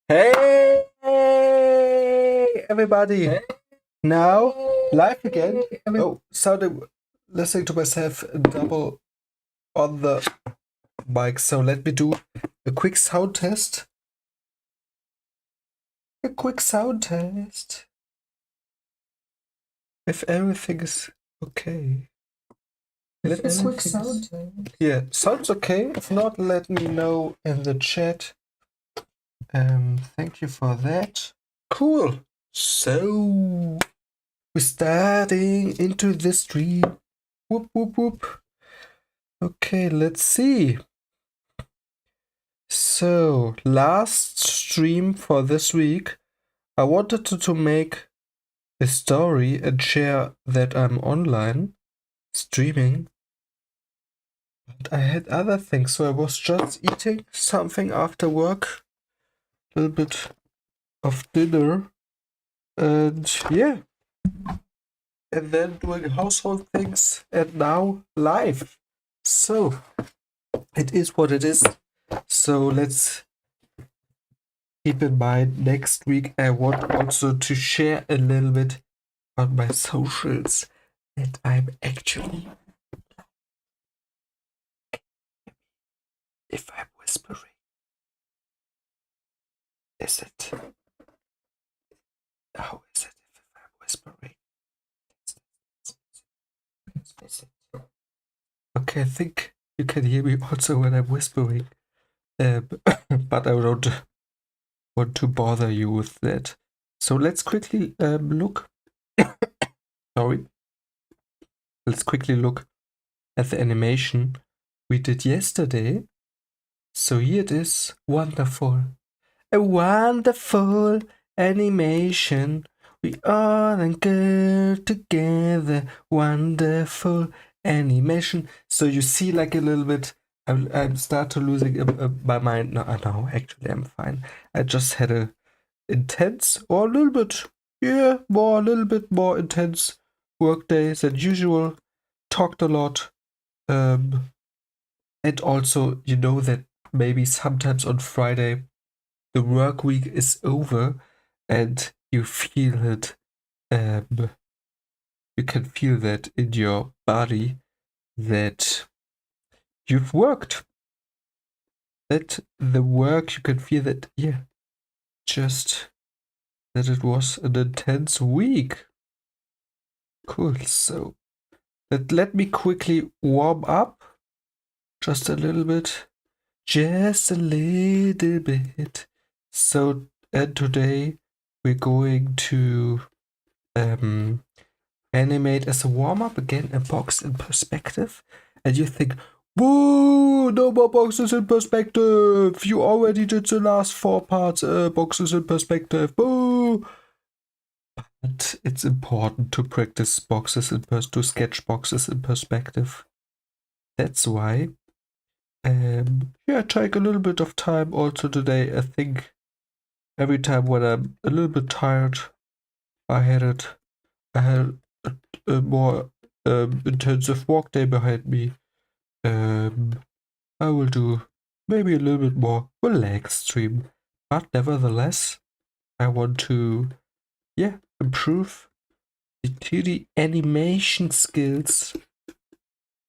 Hey, everybody! Hey. Now, live again. Oh, sounded listening to myself double on the mic. So let me do a quick sound test. If everything is okay. Let me quick sound. Yeah, sounds okay. If not, let me know in the chat. Thank you for that. Cool. So we're starting into the stream. Whoop whoop whoop. Okay, let's see. So last stream for this week, I wanted to make a story and share that I'm online streaming. But I had other things, so I was just eating something after work, a little bit of dinner, and yeah, and then doing household things, and now live. So it is what it is. So let's keep in mind next week I want also to share a little bit on my socials that I'm actually, if I'm whispering, is it? How is it if I'm whispering? Is it? Okay, I think you can hear me also when I'm whispering, but I don't want to bother you with that. So let's quickly look. Sorry. Let's quickly look at the animation we did yesterday. So here it is. Wonderful. A wonderful animation. We all and good together. Wonderful animation. So you see, like a little bit, I'm start to losing my mind. No, actually I'm fine. I just had a intense or a little bit, a little bit more intense work day than usual. Talked a lot. And also, you know that maybe sometimes on Friday the work week is over and you feel it. You can feel that in your body that you've worked. That the work, you can feel that, yeah, just that it was an intense week. Cool. So let me quickly warm up just a little bit. Just a little bit. So, and today we're going to animate as a warm-up again a box in perspective. And you think, whoa, no more boxes in perspective. You already did the last 4 parts, boxes in perspective. Boo! But it's important to practice boxes in to sketch boxes in perspective. That's why yeah, take a little bit of time also today. I think every time when I'm a little bit tired, I had a more intensive work day behind me. I will do maybe a little bit more relaxed stream, but nevertheless, I want to, yeah, improve the 2D animation skills.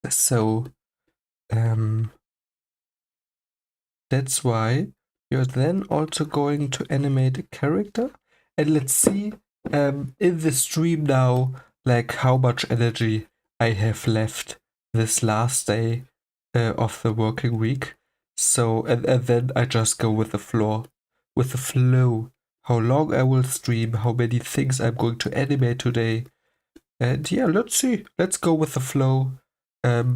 So, that's why you're then also going to animate a character. And let's see in the stream now, like how much energy I have left this last day of the working week. So, and then I just go with the flow. How long I will stream, how many things I'm going to animate today. And yeah, let's see. Let's go with the flow. Yeah.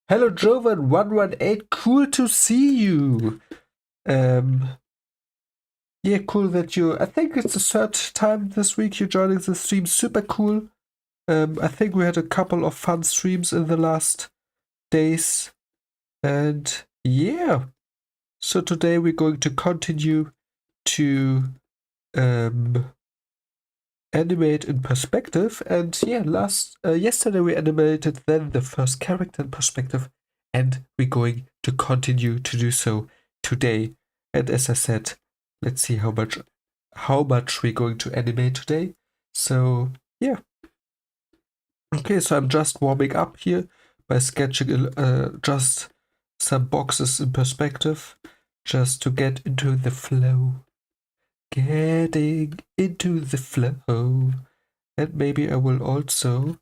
Hello, Jovan118. Cool to see you. Yeah, cool that you. I think it's the third time this week you're joining the stream. Super cool. I think we had a couple of fun streams in the last days. And yeah. So today we're going to continue to animate in perspective. And yeah, yesterday we animated then the first character in perspective. And we're going to continue to do so today. And as I said, let's see how much we're going to animate today. So yeah. Okay, so I'm just warming up here by sketching just some boxes in perspective, just to get into the flow. Getting into the flow. And maybe I will also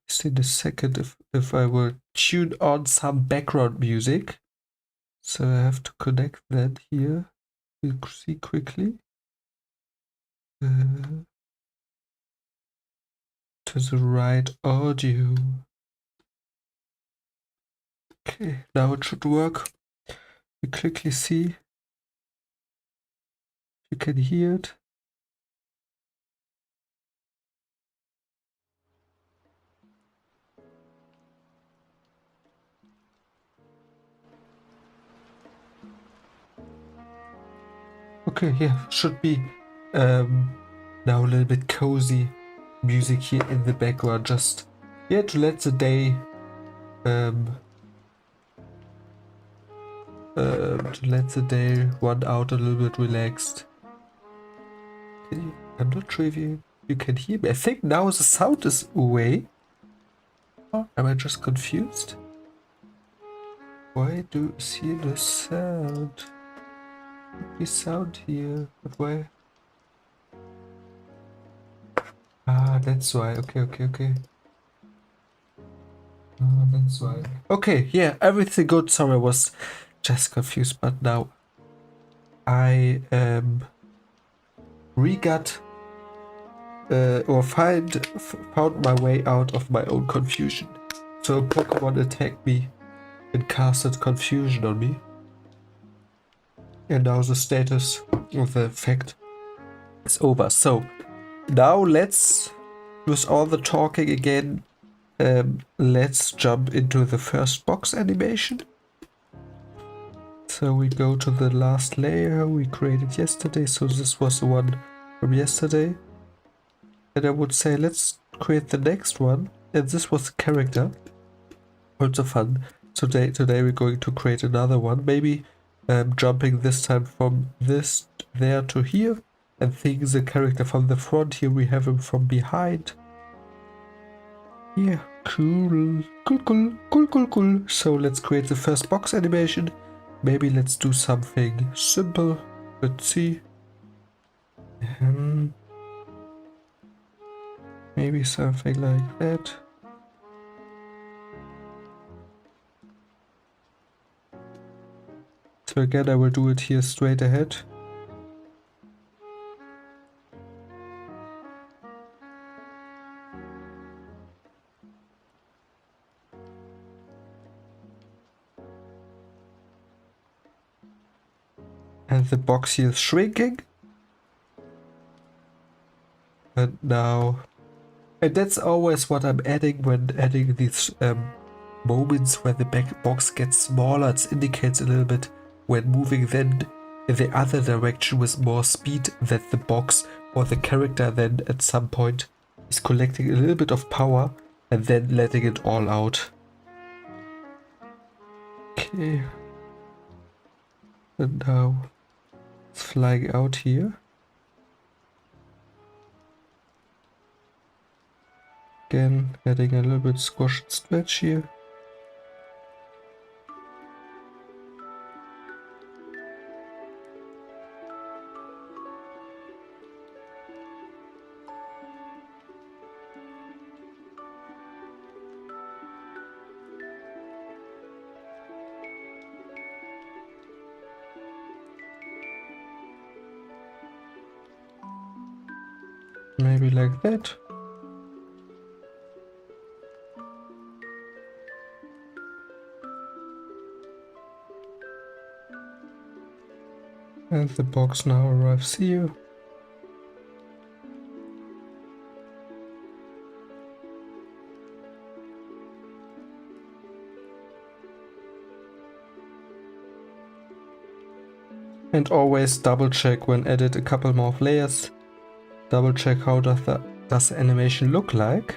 see in a second if I will tune on some background music. So I have to connect that here. We'll see quickly. To the right audio. Okay, now it should work. We quickly see if you can hear it. Okay, yeah, should be now a little bit cozy music here in the background, just to let the day run out a little bit relaxed. I'm not sure if you can hear me. I think now the sound is away. Am I just confused? Why do you see the sound? The sound here, but why? Ah, that's why. Okay. That's why. Okay, yeah, everything good. Sorry, I was just confused, but now I re-got or found my way out of my own confusion. So Pokemon attacked me and casted confusion on me. And now the status of the effect is over. So now let's, with all the talking again, let's jump into the first box animation. So we go to the last layer we created yesterday. So this was the one from yesterday. And I would say let's create the next one. And this was the character. Also fun. So today we're going to create another one. Maybe jumping this time from this there to here. And seeing the character from the front. Here we have him from behind. Yeah, cool. So let's create the first box animation. Maybe let's do something simple. Let's see. Maybe something like that. So again, I will do it here straight ahead. And the box here is shrinking. And now... And that's always what I'm adding when adding these moments where the back box gets smaller. It indicates a little bit when moving then in the other direction with more speed, that the box or the character then at some point is collecting a little bit of power and then letting it all out. Okay. And now it's flying out here. Again, adding a little bit squash and stretch here. Maybe like that. And the box now arrives here. And always double check when edit a couple more layers. Double check how does the animation look like.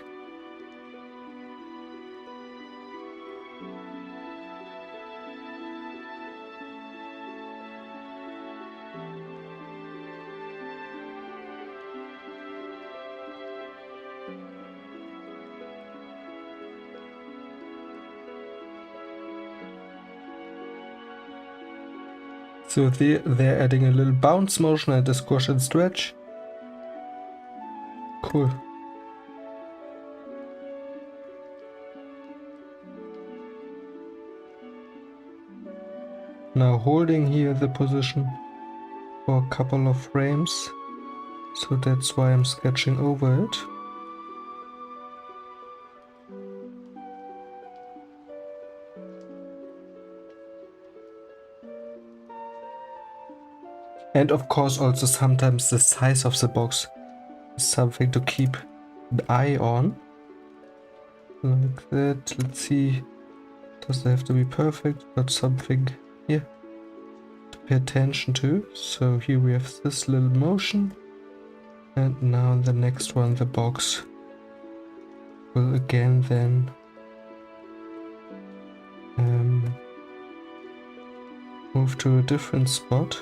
So they're adding a little bounce motion and a squash and stretch. Cool. Now holding here the position for a couple of frames. So that's why I'm sketching over it. And of course also sometimes the size of the box is something to keep an eye on. Like that. Let's see. Doesn't have to be perfect, but something here to pay attention to. So here we have this little motion. And now the next one, the box will again then move to a different spot.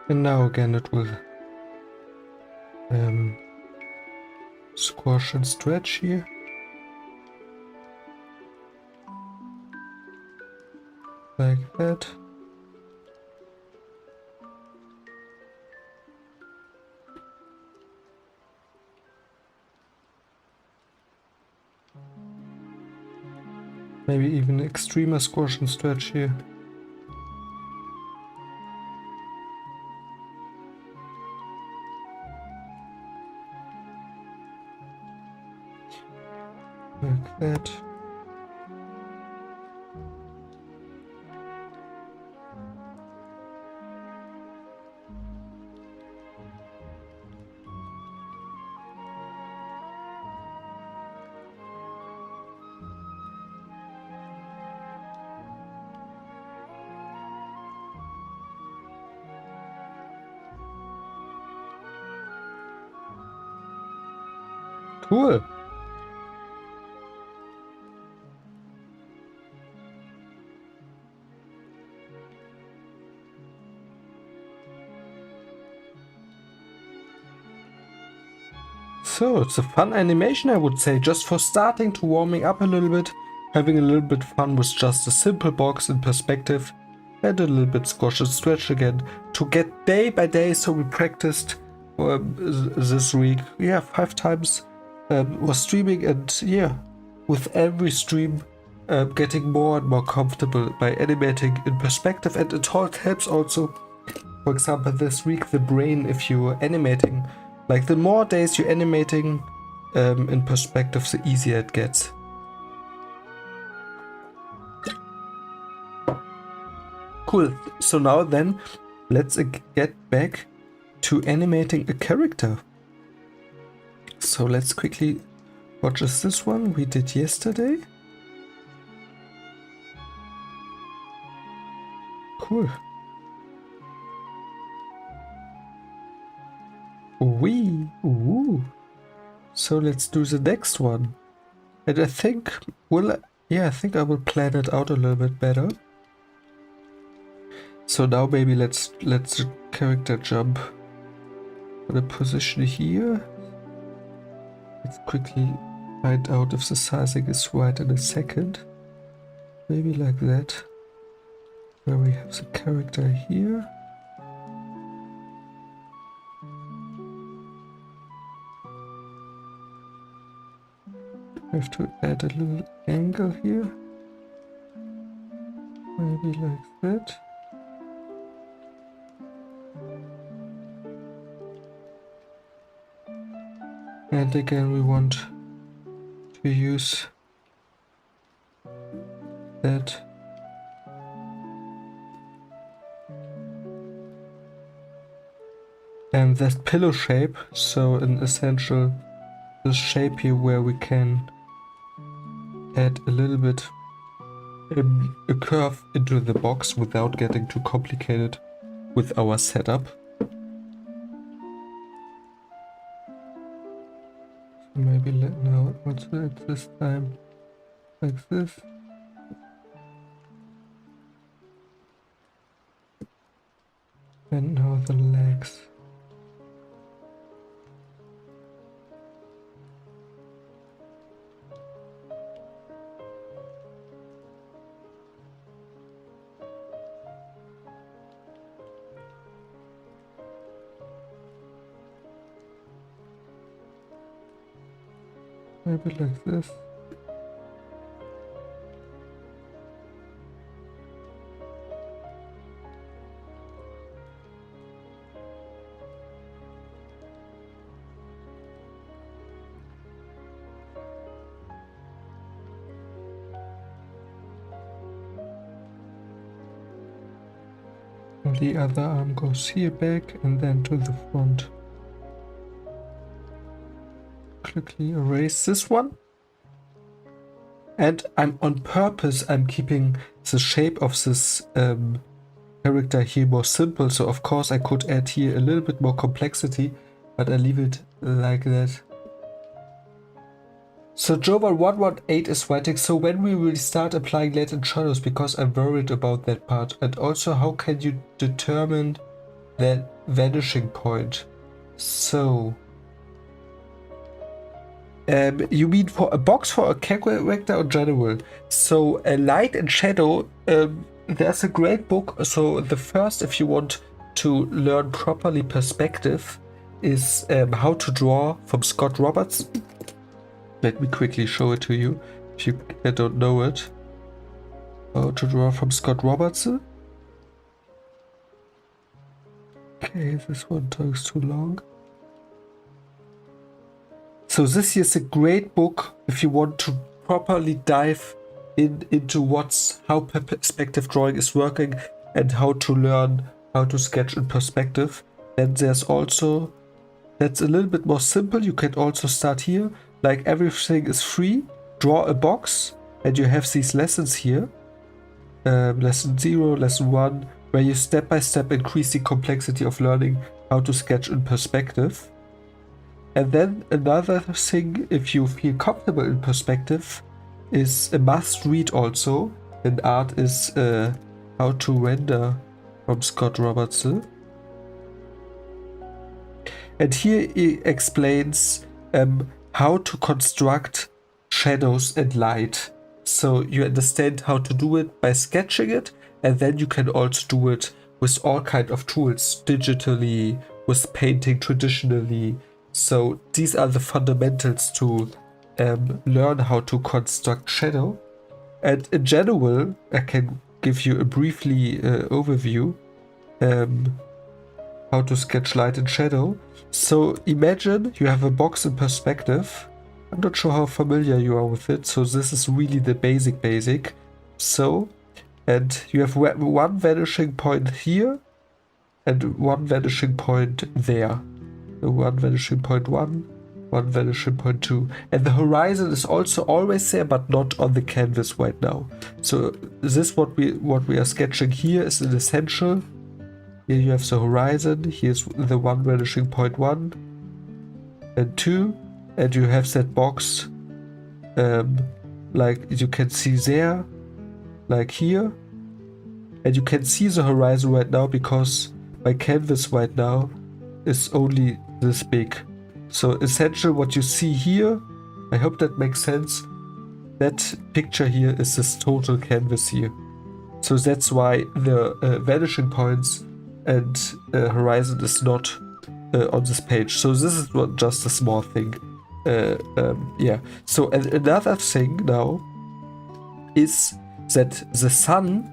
And now again it will squash and stretch here. Like that. Maybe even extremer squash and stretch here. Like that. Cool. So it's a fun animation, I would say, just for starting to warming up a little bit, having a little bit fun with just a simple box in perspective, and a little bit squash and stretch again to get day by day. So we practiced this week, 5 times, was streaming, and with every stream getting more and more comfortable by animating in perspective, and it all helps also. For example, this week the brain, if you're animating, like the more days you're animating in perspective, the easier it gets. Cool. So now then, let's get back to animating a character. So let's quickly watch this one we did yesterday. Cool. Ooh. So let's do the next one. And I think I think I will plan it out a little bit better. So now maybe let's character jump for the position here. Let's quickly find out if the sizing is right in a second. Maybe like that. Where we have the character here. I have to add a little angle here. Maybe like that. And again we want to use that and that pillow shape, so an essential this shape here where we can add a little bit a curve into the box without getting too complicated with our setup. Maybe now also at this time like this. And now the legs. Maybe like this. And the other arm goes here back and then to the front. Quickly erase this one. And I'm on purpose, I'm keeping the shape of this character here more simple. So of course I could add here a little bit more complexity, but I leave it like that. So Jovan118 is writing, so when we will start applying light and shadows, because I'm worried about that part. And also, how can you determine that vanishing point? So you mean for a box, for a character, or general? So a light and shadow, there's a great book. So the first, if you want to learn properly perspective, is How to Draw from Scott Roberts. Let me quickly show it to you if you don't know it. How to Draw from Scott Robertson. Okay, this one takes too long. So this is a great book if you want to properly dive into how perspective drawing is working and how to learn how to sketch in perspective. And there's also, that's a little bit more simple. You can also start here. Like everything is free. Draw a box and you have these lessons here. Lesson 0, lesson 1, where you step by step increase the complexity of learning how to sketch in perspective. And then another thing, if you feel comfortable in perspective, is a must read also. And art is How to Render from Scott Robertson. And here he explains how to construct shadows and light. So you understand how to do it by sketching it, and then you can also do it with all kinds of tools, digitally, with painting traditionally. So these are the fundamentals to learn how to construct shadow. And in general, I can give you a briefly overview how to sketch light and shadow. So imagine you have a box in perspective. I'm not sure how familiar you are with it. So this is really the basic. So, and you have one vanishing point here and one vanishing point there. So one vanishing point 1, one vanishing point 2. And the horizon is also always there, but not on the canvas right now. So this what we are sketching here is an essential. Here you have the horizon, here's the one vanishing point 1 and 2, and you have that box like you can see there, like here, and you can see the horizon right now because my canvas right now is only this big. So essentially what you see here, I hope that makes sense, that picture here is this total canvas here. So that's why the vanishing points and horizon is not on this page. So this is not just a small thing. Yeah. So another thing now is that the sun.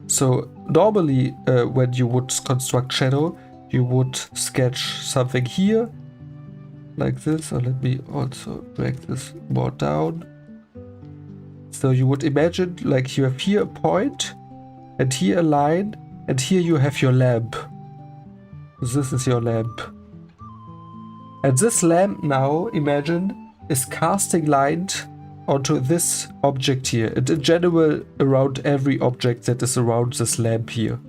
So normally when you would construct shadow, you would sketch something here like this. Or let me also drag this more down. So you would imagine like you have here a point and here a line. And here you have your lamp. This is your lamp. And this lamp now, imagine, is casting light onto this object here, and in general around every object that is around this lamp here.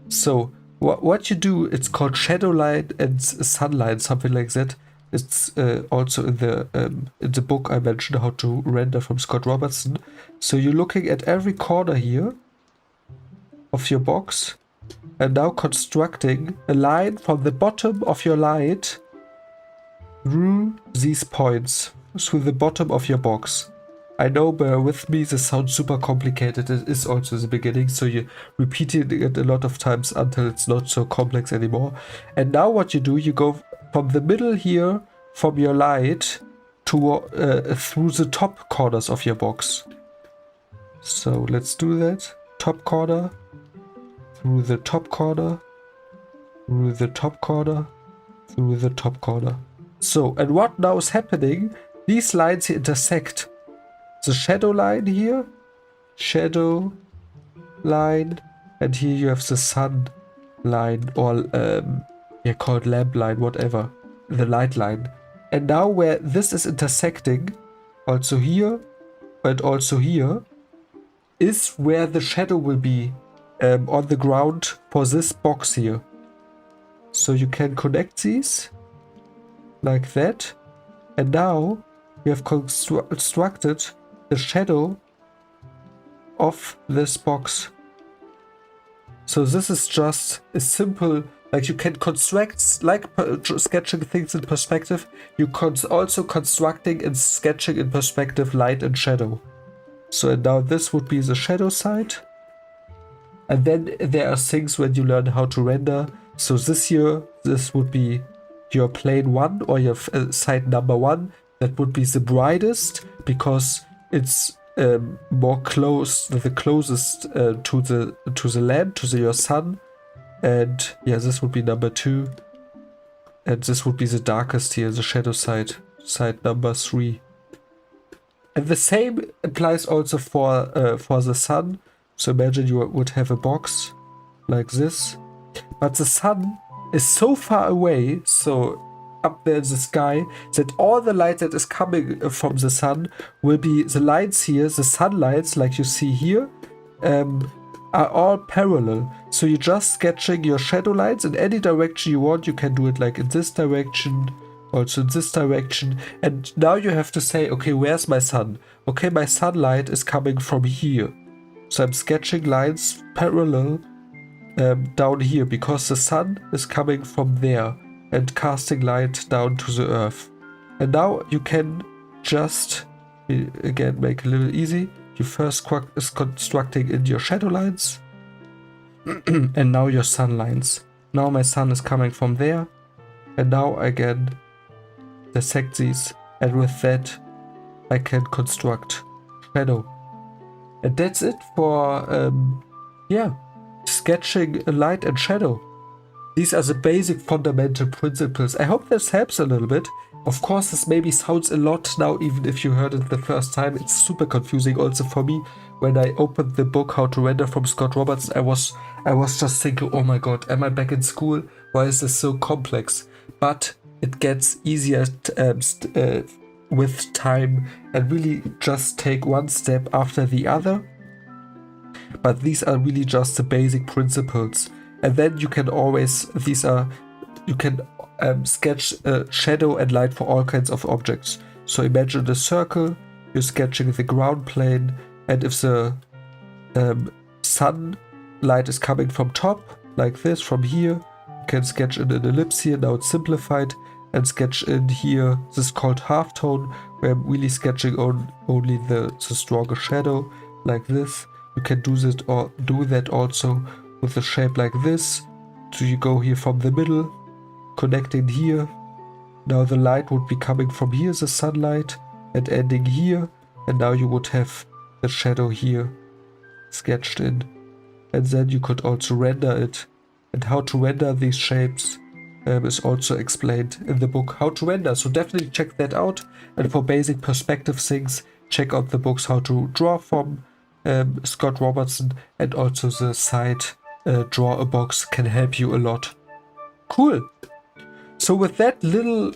So what you do, it's called shadow line and sunlight, something like that. It's also in the book I mentioned how to render from Scott Robertson. So you're looking at every corner here of your box and now constructing a line from the bottom of your light through these points, through the bottom of your box. I know, bear with me, this sounds super complicated. It is also the beginning, so you're repeating it a lot of times until it's not so complex anymore. And now what you do, you go from the middle here, from your light, to through the top corners of your box. So let's do that. Top corner, through the top corner, through the top corner, through the top corner. So, and what now is happening, these lines here intersect. The shadow line here, shadow line, and here you have the sun line, or called lamp line, whatever, the light line. And now where this is intersecting, also here and also here, is where the shadow will be on the ground for this box here. So you can connect these like that, and now we have constructed the shadow of this box. So this is just a simple, like you can construct, like sketching things in perspective, you can also constructing and sketching in perspective light and shadow. So now this would be the shadow side. And then there are things when you learn how to render. So this here, this would be your plane 1 or your side number 1. That would be the brightest because it's more close, the closest to the lamp, to your sun. And yeah, this would be number 2. And this would be the darkest here, the shadow side, side number 3. And the same applies also for the sun. So imagine you would have a box like this, but the sun is so far away, so up there in the sky, that all the light that is coming from the sun will be the lights here, the sunlights like you see here, are all parallel. So you're just sketching your shadow lines in any direction you want. You can do it like in this direction, also in this direction. And now you have to say, okay, where's my sun? Okay, my sunlight is coming from here. So I'm sketching lines parallel down here because the sun is coming from there and casting light down to the earth. And now you can just, again, make it a little easy. You first is constructing in your shadow lines and now your sun lines. Now my sun is coming from there, and now again dissect these, and with that I can construct shadow. And that's it for sketching light and shadow. These are the basic fundamental principles. I hope this helps a little bit. Of course, this maybe sounds a lot now, even if you heard it the first time. It's super confusing also for me. When I opened the book How to Render from Scott Robertson, I was just thinking, oh my god, am I back in school? Why is this so complex? But it gets easier with time, and really just take one step after the other. But these are really just the basic principles. And then you can always, you can sketch shadow and light for all kinds of objects. So imagine a circle, you're sketching the ground plane, and if the sunlight is coming from top, like this, from here, you can sketch in an ellipse here, now it's simplified, and sketch in here, this is called halftone, where I'm really sketching only the stronger shadow, like this. You can do that, or do that also with a shape like this. So you go here from the middle, connecting here. Now the light would be coming from here, the sunlight, and ending here. And now you would have the shadow here sketched in. And then you could also render it. And how to render these shapes is also explained in the book How to Render. So definitely check that out. And for basic perspective things, check out the books How to Draw from Scott Robertson, and also the site Draw a Box can help you a lot. Cool. So with that little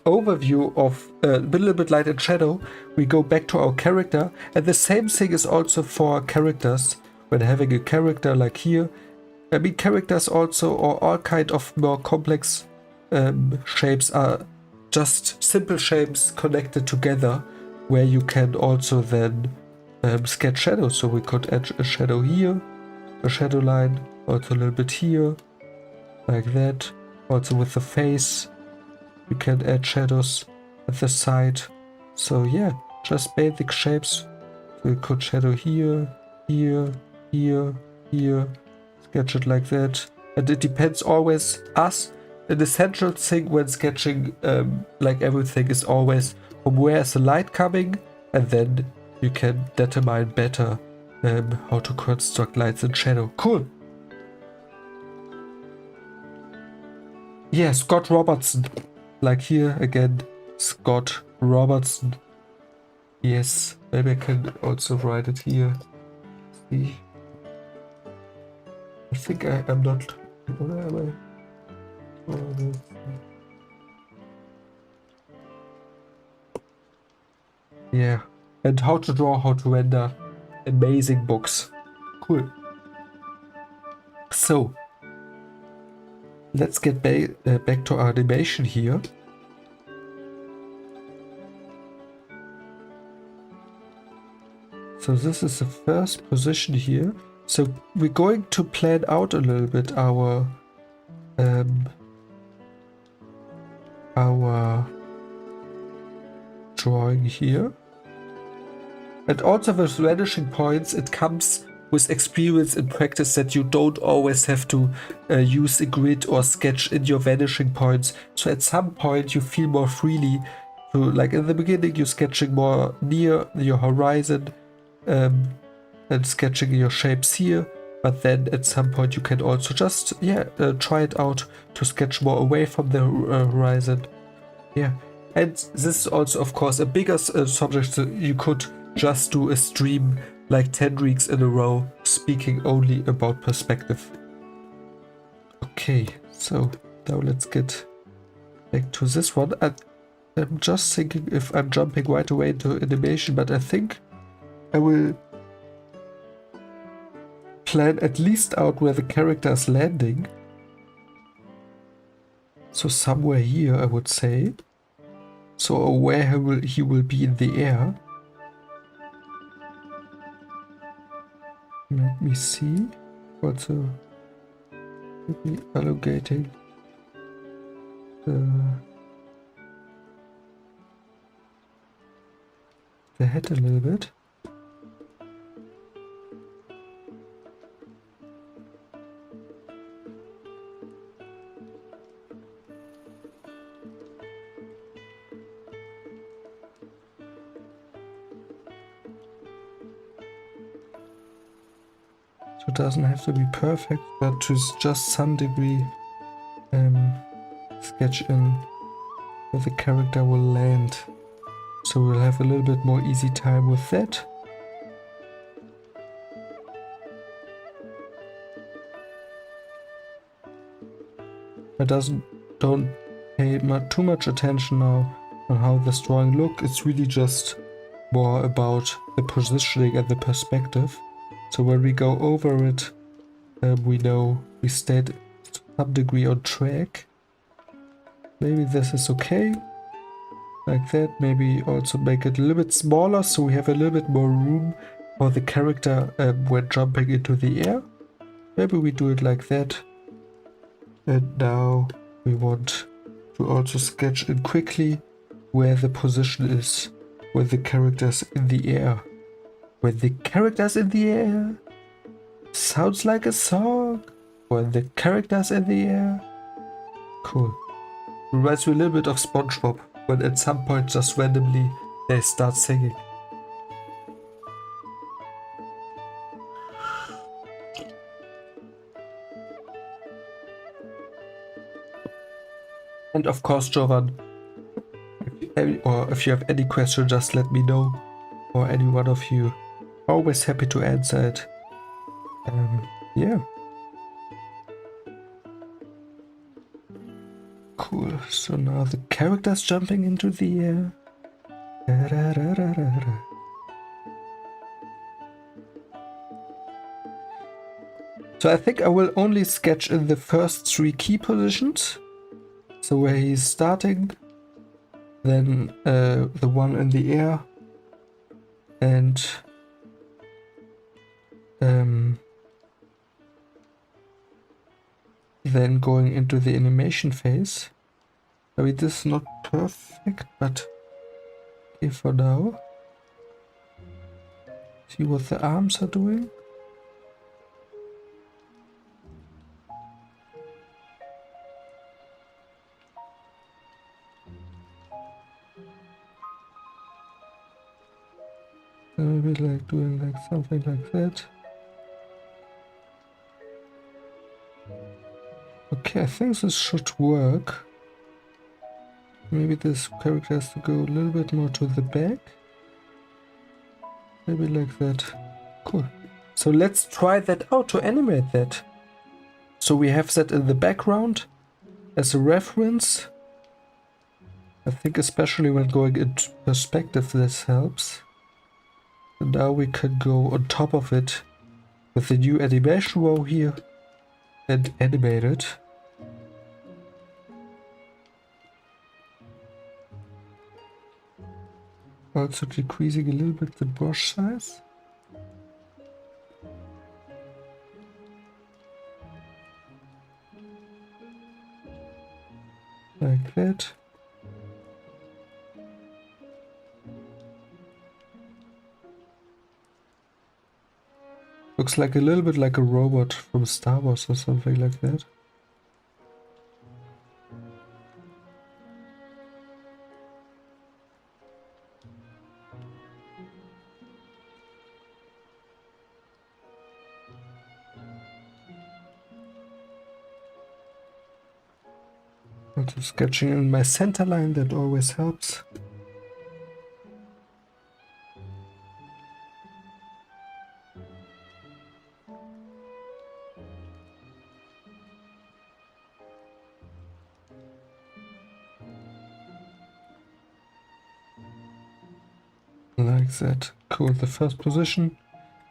overview of a little bit light and shadow, we go back to our character. And the same thing is also for characters. When having a character like here, I mean, characters also, or all kind of more complex shapes are just simple shapes connected together, where you can also then sketch shadows. So we could add a shadow here, a shadow line, also a little bit here, like that. Also with the face, you can add shadows at the side. So yeah, just basic shapes. We could shadow here, here, here, here, sketch it like that. And it depends always us. An essential thing when sketching like everything is always from where is the light coming, and then you can determine better how to construct lights and shadow. Cool. Yeah, Scott Robertson. Like here again, Scott Robertson. Yes, maybe I can also write it here. See. I think I'm not. Where am I? Yeah, and how to draw, how to render. Amazing books. Cool. So, let's get back to our animation here. So this is the first position here. So we're going to plan out a little bit our drawing here. And also with vanishing points, it comes with experience and practice that you don't always have to use a grid or sketch in your vanishing points. So at some point you feel more freely to, like in the beginning, you're sketching more near your horizon and sketching your shapes here. But then at some point you can also just, try it out to sketch more away from the horizon. Yeah. And this is also, of course, a bigger subject. So you could just do a stream like 10 weeks in a row, speaking only about perspective. Okay, so now let's get back to this one. I'm just thinking if I'm jumping right away into animation, but I think I will plan at least out where the character is landing. So somewhere here, I would say. So where he will be in the air. Let me see. Also, maybe elongating the head a little bit. So it doesn't have to be perfect, but to just some degree sketch in where the character will land. So we'll have a little bit more easy time with that. Don't pay too much attention now on how this drawing looks. It's really just more about the positioning and the perspective. So when we go over it, we know we stayed to some degree on track. Maybe this is okay. Like that. Maybe also make it a little bit smaller so we have a little bit more room for the character when jumping into the air. Maybe we do it like that. And now we want to also sketch in quickly where the position is when the character's in the air. When the character's in the air. Sounds like a song. When the character's in the air. Cool. Reminds me a little bit of SpongeBob, when at some point just randomly they start singing. And of course, Jovan, if you have any question, just let me know, or any one of you. Always happy to answer it. Yeah. Cool. So now the character's jumping into the air. Da-da-da-da-da-da. So I think I will only sketch in the first 3 key positions. So where he's starting, then the one in the air, and then going into the animation phase. I mean, this is not perfect, but okay for now. See what the arms are doing. Maybe like doing like something like that. Okay, I think this should work. Maybe this character has to go a little bit more to the back. Maybe like that. Cool. So let's try that out to animate that. So we have that in the background as a reference. I think especially when going into perspective this helps. And now we can go on top of it with the new animation row here and animate it. Also decreasing a little bit the brush size. Like that. Looks like a little bit like a robot from Star Wars or something like that. Also sketching in my center line, that always helps. Like that. Cool. The first position,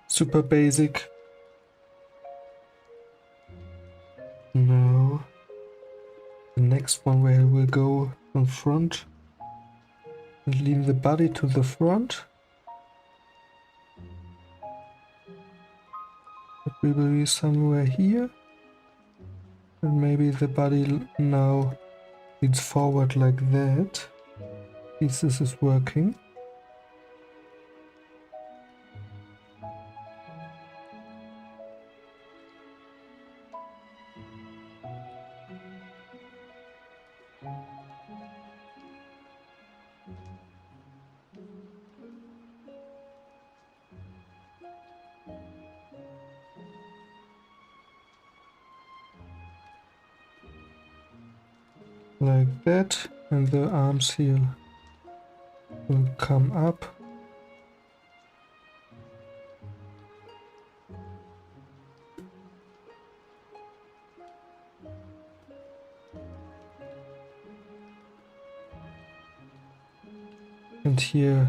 super basic. Now the next one where we'll go from front and lean the body to the front. But we will be somewhere here. And maybe the body now leans forward like that. If this is working. Like that, and the arms here will come up. And here,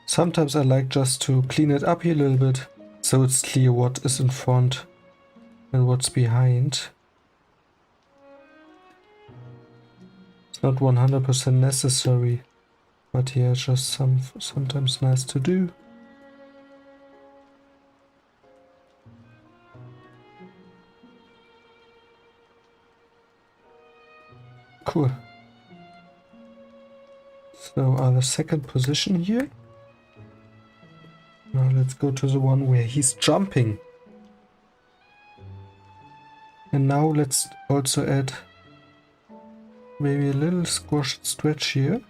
sometimes I like just to clean it up here a little bit, so it's clear what is in front and what's behind. It's not 100% necessary, but yeah, just sometimes nice to do. Cool. So the second position here. Now let's go to the one where he's jumping. And now let's also add maybe a little squashed stretch here.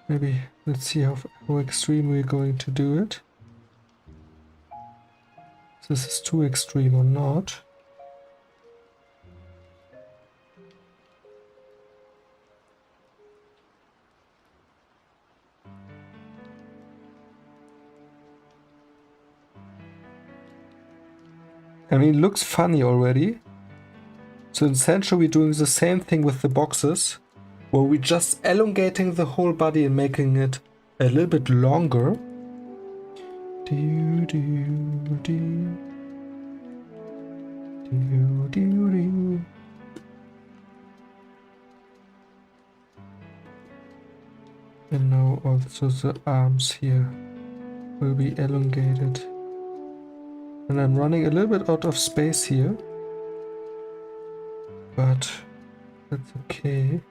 Maybe let's see how extreme we're going to do it. This is too extreme or not. I mean, it looks funny already. So essentially we're doing the same thing with the boxes, where we're just elongating the whole body and making it a little bit longer. Do, do, do. Do, do, do. And now also the arms here will be elongated. And I'm running a little bit out of space here, but that's okay.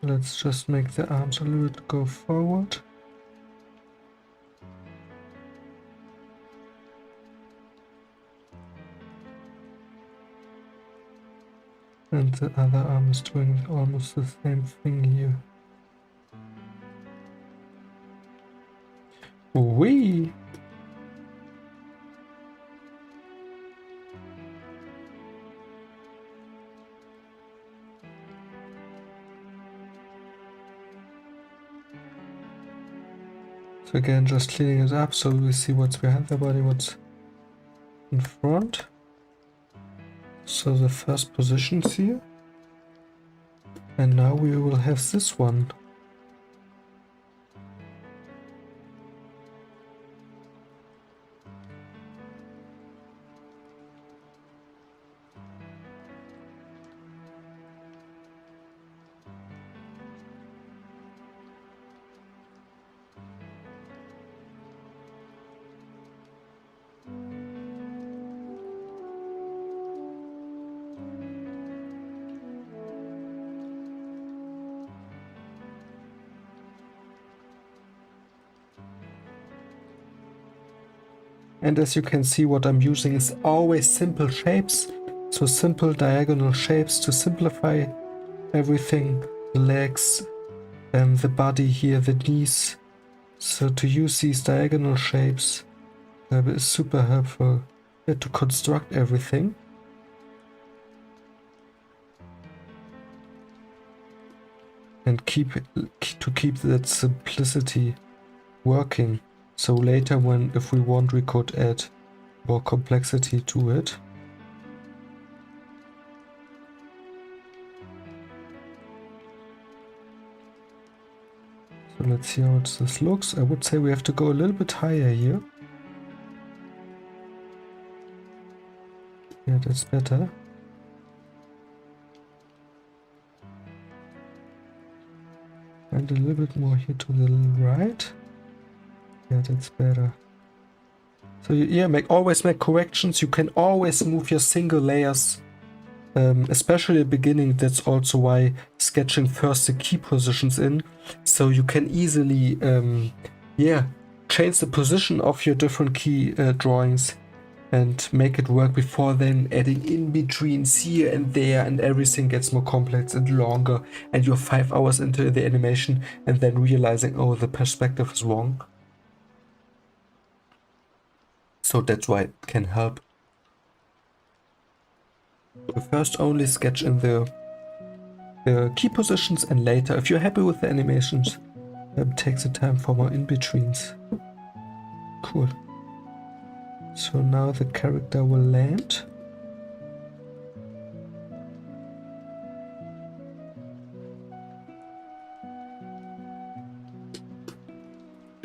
Let's just make the arms a little bit go forward. And the other arm is doing almost the same thing here. Whee! So again, just cleaning it up so we see what's behind the body, what's in front. So the first positions here. And now we will have this one. And as you can see, what I'm using is always simple shapes. So simple diagonal shapes to simplify everything. The legs, the body here, the knees. So to use these diagonal shapes is super helpful to construct everything. And keep that simplicity working. So later if we want, we could add more complexity to it. So let's see how this looks. I would say we have to go a little bit higher here. Yeah, that's better. And a little bit more here to the right. Yeah, that's better. So yeah, always make corrections. You can always move your single layers, especially at the beginning. That's also why sketching first the key positions in, so you can easily change the position of your different key drawings and make it work before then adding in betweens here and there, and everything gets more complex and longer, and you're 5 hours into the animation and then realizing, oh, the perspective is wrong. So that's why it can help to first only sketch in the key positions, and later, if you're happy with the animations, take the time for more in-betweens. Cool. So now the character will land.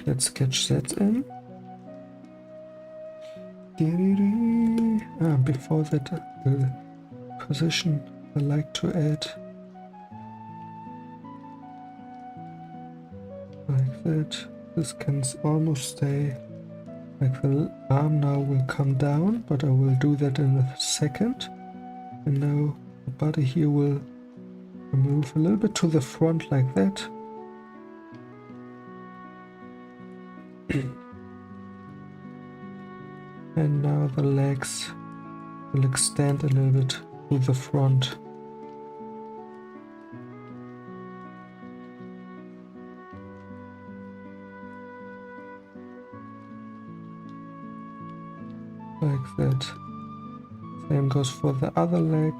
Let's sketch that in. Before that, the position I like to add like that. This can almost stay like the arm now will come down, but I will do that in a second. And now the body here will move a little bit to the front like that. And now the legs will extend a little bit to the front. Like that. Same goes for the other leg.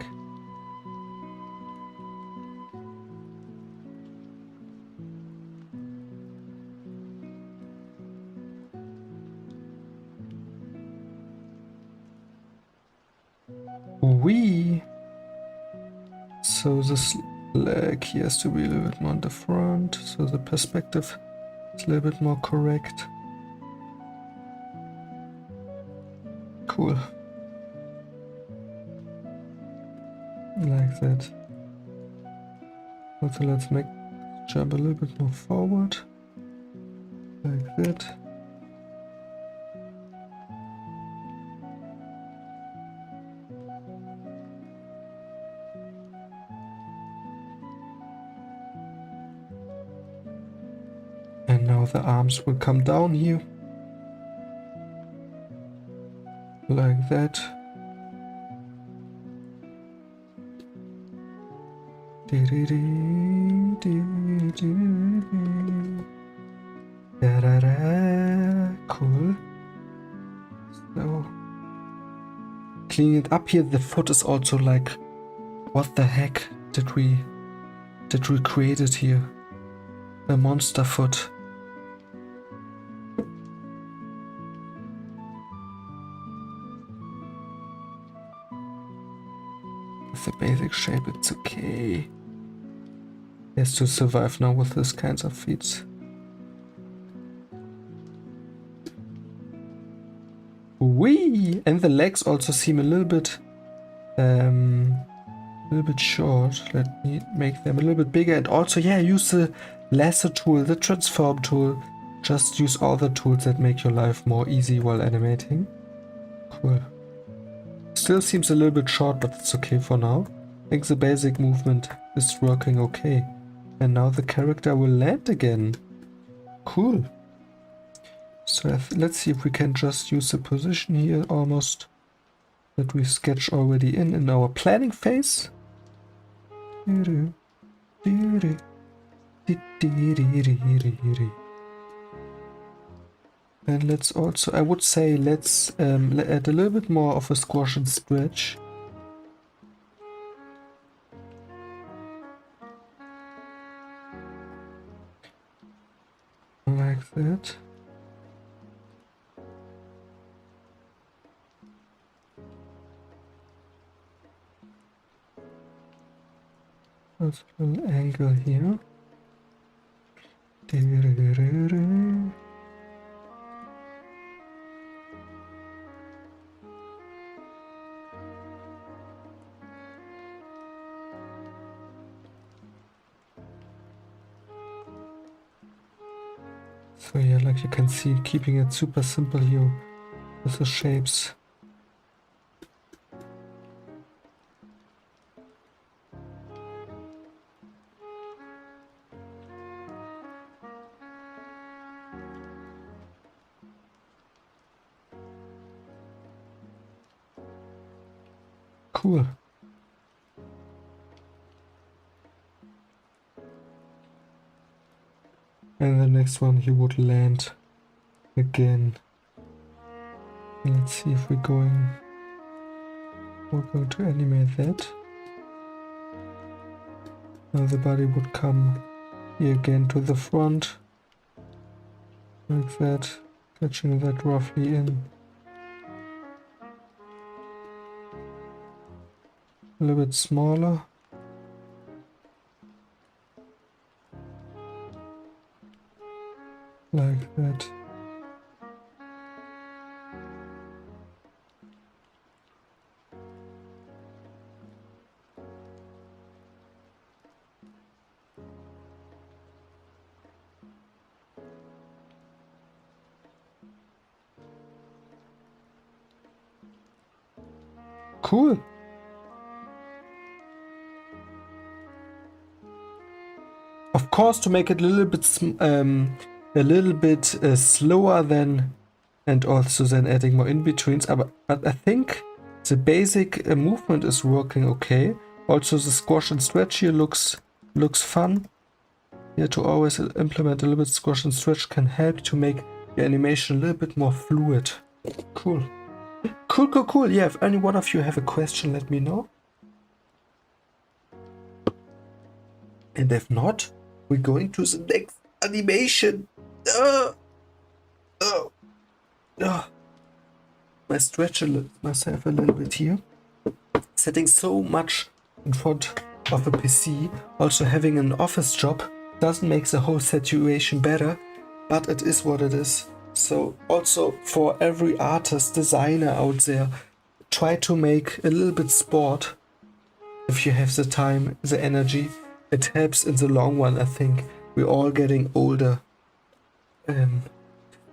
Wee. So this leg here has to be a little bit more on the front, so the perspective is a little bit more correct. Cool. Like that. Also, let's make jump a little bit more forward. Like that. And now the arms will come down here. Like that. Cool. So clean it up here. The foot is also like, what the heck did we create it here? The monster foot. With the basic shape, it's okay. He has to survive now with these kinds of feats. Whee! And the legs also seem a little bit short. Let me make them a little bit bigger. And also, yeah, use the lasso tool, the transform tool. Just use all the tools that make your life more easy while animating. Cool. Still seems a little bit short, but it's okay for now. I think the basic movement is working okay. And now the character will land again. Cool. So let's see if we can just use the position here almost that we sketched already in our planning phase. And let's also, I would say, let's add a little bit more of a squash and stretch. Like that. There's a little angle here. So yeah, like you can see, keeping it super simple here with the shapes. Cool. And the next one he would land again. Let's see if we're going to animate that. Now the body would come here again to the front. Like that. Catching that roughly in. A little bit smaller. Like that. Cool. Of course, to make it a little bit slower than, and also then adding more in-betweens. But I think the basic movement is working okay. Also, the squash and stretch here looks fun. Here to always implement a little bit squash and stretch can help to make your animation a little bit more fluid. Cool. Cool. Yeah, if any one of you have a question, let me know. And if not, we're going to the next animation. I stretch myself a little bit here. sitting so much in front of a PC, also having an office job, doesn't make the whole situation better, but it is what it is. So also for every artist, designer out there, try to make a little bit sport if you have the time, the energy. It helps in the long run, I think. We're all getting older. Stay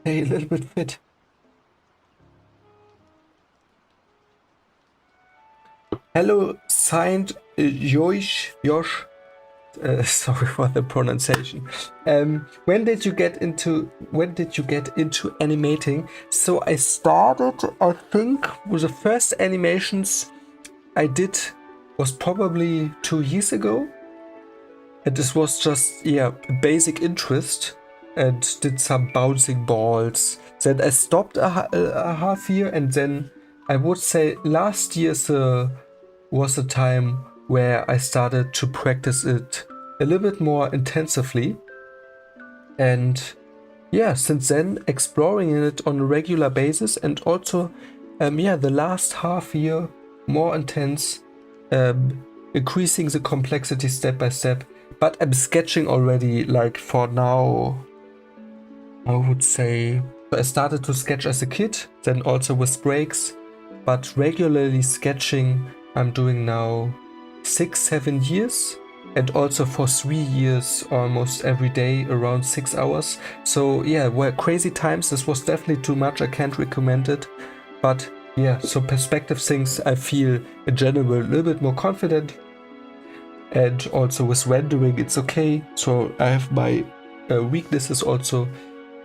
a little bit fit. Hello, signed Josh. Sorry for the pronunciation. When did you get into animating? So I started, I think, with the first animations I did was probably 2 years ago. And this was just, yeah, basic interest, and did some bouncing balls. Then I stopped a half year, and then I would say last year was a time where I started to practice it a little bit more intensively. And yeah, since then exploring it on a regular basis, and also the last half year more intense, increasing the complexity step by step. But I'm sketching already, like, for now, I would say. I started to sketch as a kid, then also with breaks, but regularly sketching I'm doing now 6-7 years, and also for 3 years almost every day around 6 hours. So yeah, were crazy times. This was definitely too much. I can't recommend it, but yeah, so perspective things, I feel in general a little bit more confident. And also with rendering, it's okay. So I have my weaknesses also.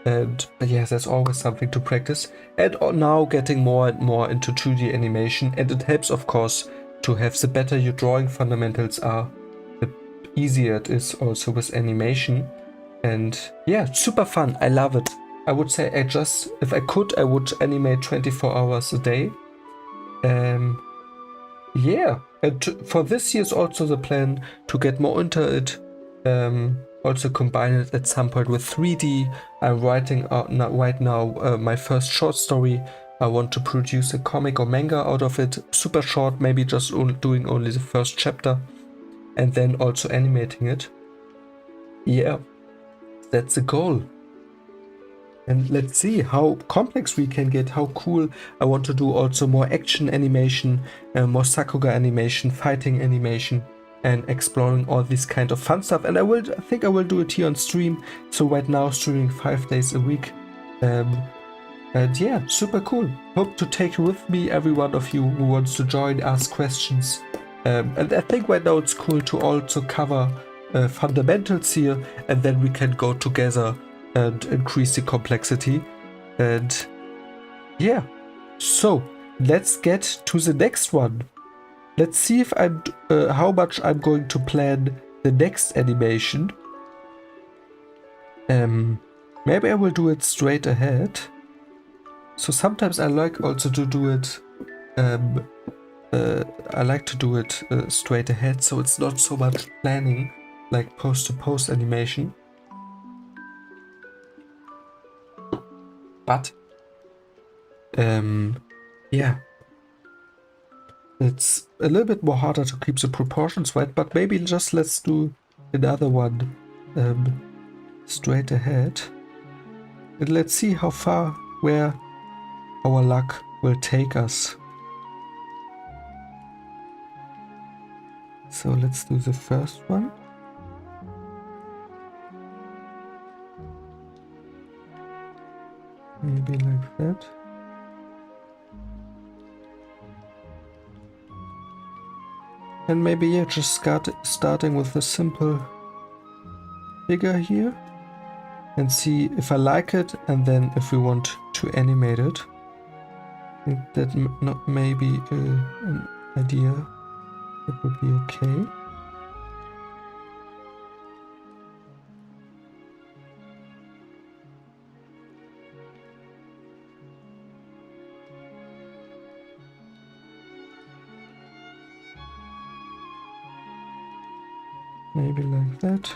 But yeah, there's always something to practice. And now getting more and more into 2D animation. And it helps, of course, to have the better your drawing fundamentals are, the easier it is also with animation. And yeah, super fun. I love it. I would say if I could, I would animate 24 hours a day. Yeah, and for this year's also the plan to get more into it. Also combine it at some point with 3D. I'm writing right now my first short story. I want to produce a comic or manga out of it, super short, maybe just doing only the first chapter, and then also animating it. Yeah, that's the goal. And let's see how complex we can get, how cool. I want to do also more action animation, more Sakuga animation, fighting animation, and exploring all this kind of fun stuff. And I think I will do it here on stream. So right now streaming 5 days a week. And yeah, super cool. Hope to take you with me, every one of you who wants to join, ask questions. And I think right now it's cool to also cover fundamentals here, and then we can go together and increase the complexity. And yeah, so let's get to the next one. Let's see if how much I'm going to plan the next animation. Maybe I will do it straight ahead. So sometimes I like also to do it. I like to do it straight ahead, so it's not so much planning, like post-to-post animation. But yeah, it's a little bit more harder to keep the proportions right, but maybe just let's do another one straight ahead. And let's see how far, where our luck will take us. So let's do the first one. Maybe like that. And maybe, yeah, just starting with a simple figure here. And see if I like it, and then if we want to animate it. I think that not maybe an idea that would be okay. Maybe like that.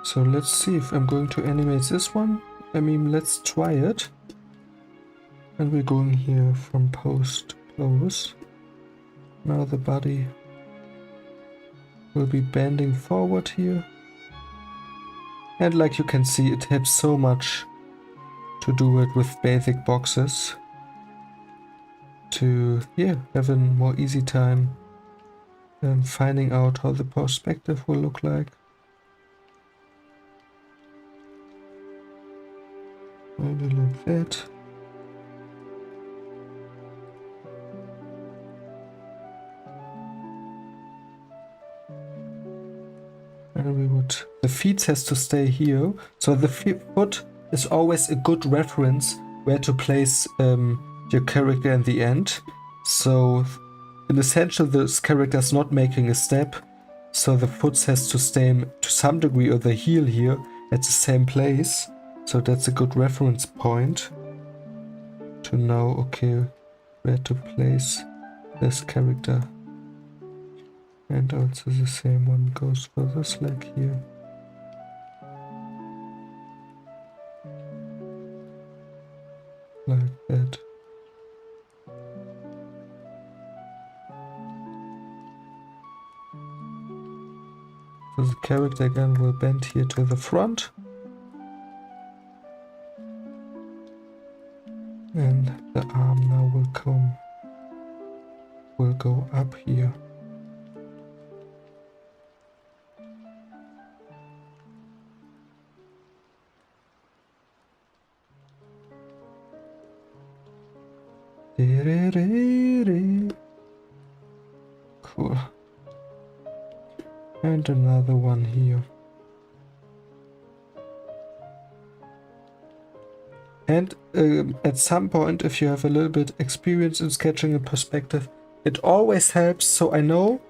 So let's see if I'm going to animate this one. I mean, let's try it. And we're going here from post close. Now the body will be bending forward here. And like you can see, it helps so much to do it with basic boxes. To, yeah, have a more easy time finding out how the perspective will look like. Maybe like that. And we would, the feet has to stay here. So the foot is always a good reference where to place your character in the end. So in essential, this character is not making a step. So the foot has to stay to some degree, or the heel here, at the same place. So that's a good reference point to know, okay, where to place this character. And also the same one goes for this leg here. Like that. So the character again will bend here to the front. And the arm now will go up here. Cool. And another one here. And at some point, if you have a little bit experience in sketching in perspective, it always helps. So I know,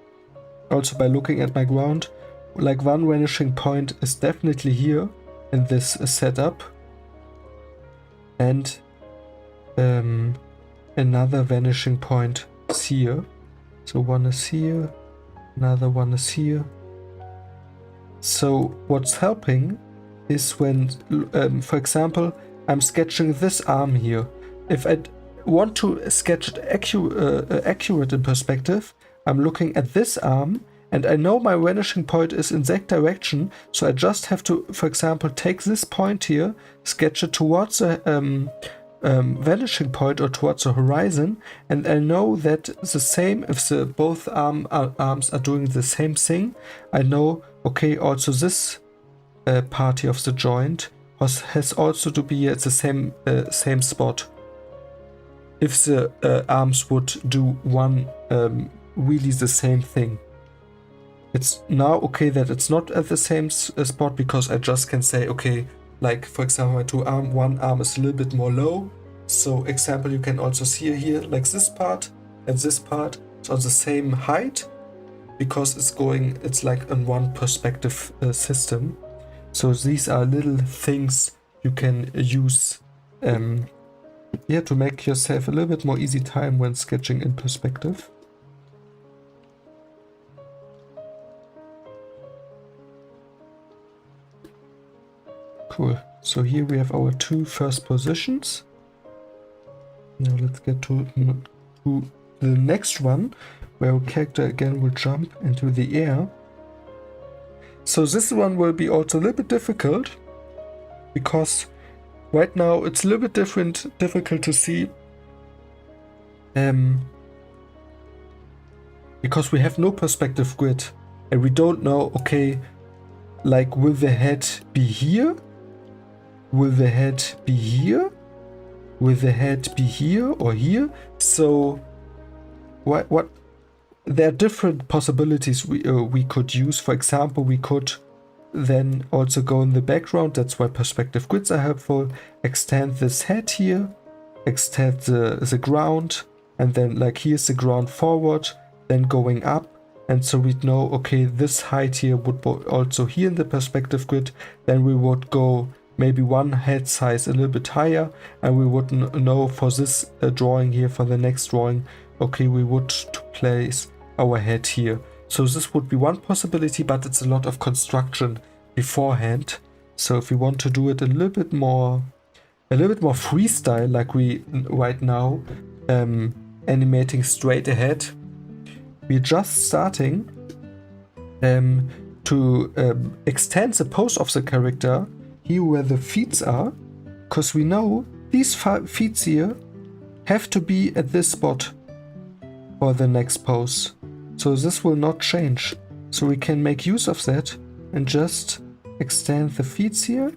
also by looking at my ground, like one vanishing point is definitely here in this setup. And another vanishing point is here. So one is here, another one is here. So what's helping is when, for example, I'm sketching this arm here. If I want to sketch it accurate in perspective, I'm looking at this arm, and I know my vanishing point is in that direction, so I just have to, for example, take this point here, sketch it towards the vanishing point or towards the horizon, and I know that the same, if the both arms are doing the same thing, I know, okay, also this part here of the joint has also to be at the same spot. If the arms would do one really the same thing. It's now okay that it's not at the same spot, because I just can say, okay, like for example, one arm is a little bit more low. So example, you can also see here, like this part and this part is on the same height, because it's like in one perspective system. So these are little things you can use to make yourself a little bit more easy time when sketching in perspective. Cool. So here we have our two first positions. Now let's get to the next one, where our character again will jump into the air. So this one will be also a little bit difficult, because right now it's a little bit difficult to see, because we have no perspective grid, and we don't know, okay, like, will the head be here? Will the head be here? Will the head be here or here? So what there are different possibilities we could use. For example, we could then also go in the background. That's why perspective grids are helpful. Extend this head here, extend the ground, and then like here's the ground forward, then going up. And so we'd know, okay, this height here would be also here in the perspective grid. Then we would go maybe one head size a little bit higher, and we would know for this drawing here, for the next drawing, okay, we would to place our head here. So this would be one possibility, but it's a lot of construction beforehand. So if we want to do it a little bit more freestyle, like we right now, animating straight ahead, we're just starting to extend the pose of the character here where the feet are, because we know these feet here have to be at this spot for the next pose. So this will not change. So we can make use of that and just extend the feet here,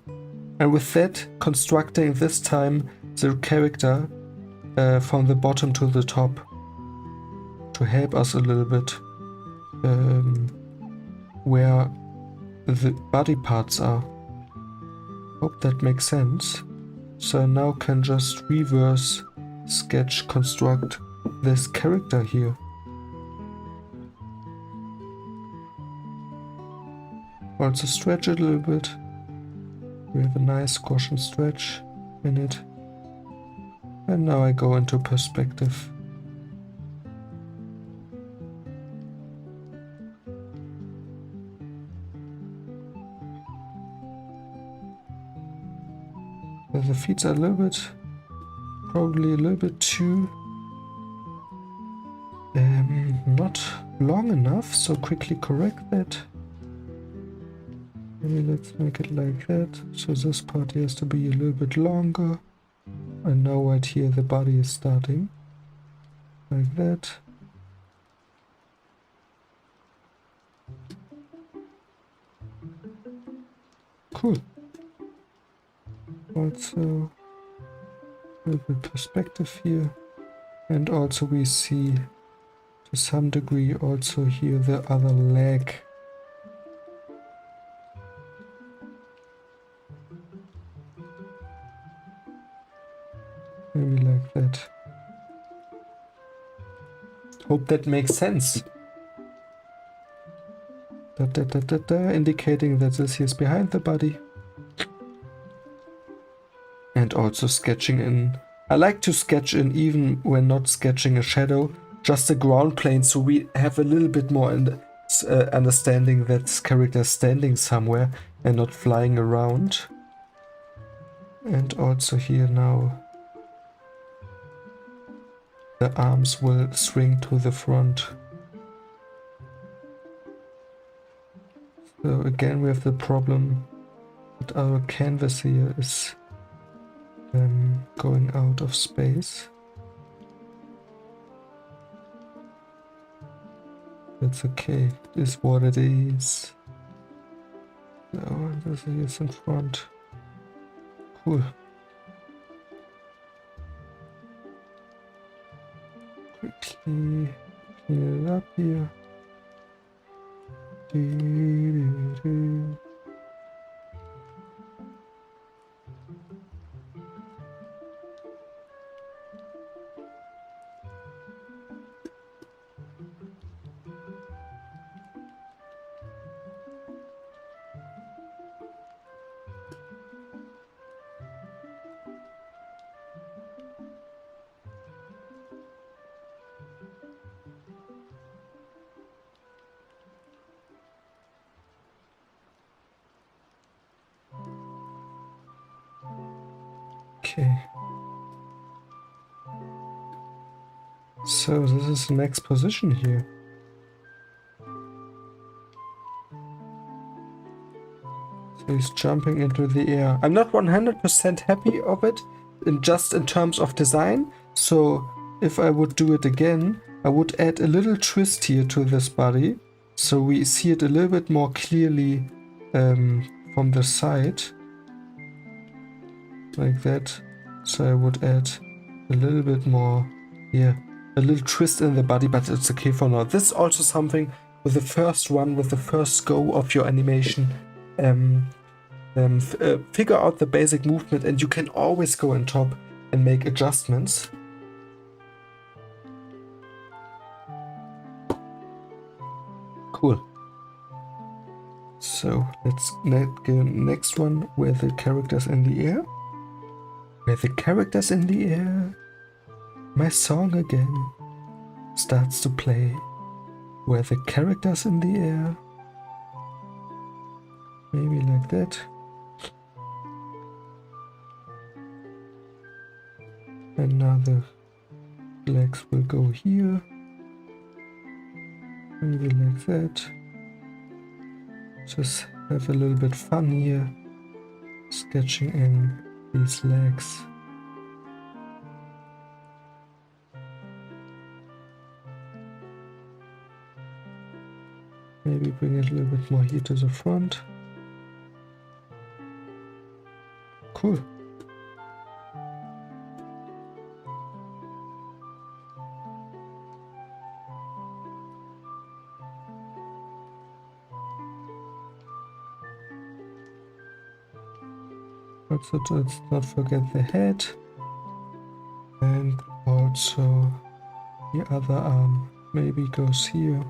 and with that constructing this time the character from the bottom to the top to help us a little bit where the body parts are. Hope that makes sense. So I now can just reverse sketch construct this character here. Also stretch it a little bit. We have a nice Gaussian stretch in it. And now I go into perspective. The feet are a little bit, probably a little bit too not long enough, so quickly correct that. Maybe let's make it like that. So this part has to be a little bit longer. And now right here the body is starting. Like that. Cool. Also a little bit perspective here. And also we see to some degree also here the other leg. Maybe like that. Hope that makes sense. Indicating that this is behind the body. And also sketching in. I like to sketch in even when not sketching a shadow, just a ground plane, so we have a little bit more understanding that this character is standing somewhere and not flying around. And also here now the arms will swing to the front. So again we have the problem that our canvas here is going out of space. That's okay, it is what it is. So this is in front. Cool. Quickly clean it up here. Okay. So this is the next position here. So he's jumping into the air. I'm not 100% happy of it, just in terms of design. So if I would do it again, I would add a little twist here to this body. So we see it a little bit more clearly from the side. Like that. So I would add a little bit more, yeah, a little twist in the body, but it's okay for now. This is also something with the first run, with the first go of your animation. Figure out the basic movement, and you can always go on top and make adjustments. Cool. So let's go next one, where the character's in the air. Where the character's in the air. My song again starts to play. Where the character's in the air. Maybe like that. And now the legs will go here. Maybe like that. Just have a little bit fun here. Sketching in these legs. Maybe bring it a little bit more here to the front. Cool. Also, let's not forget the head. And also the other arm maybe goes here.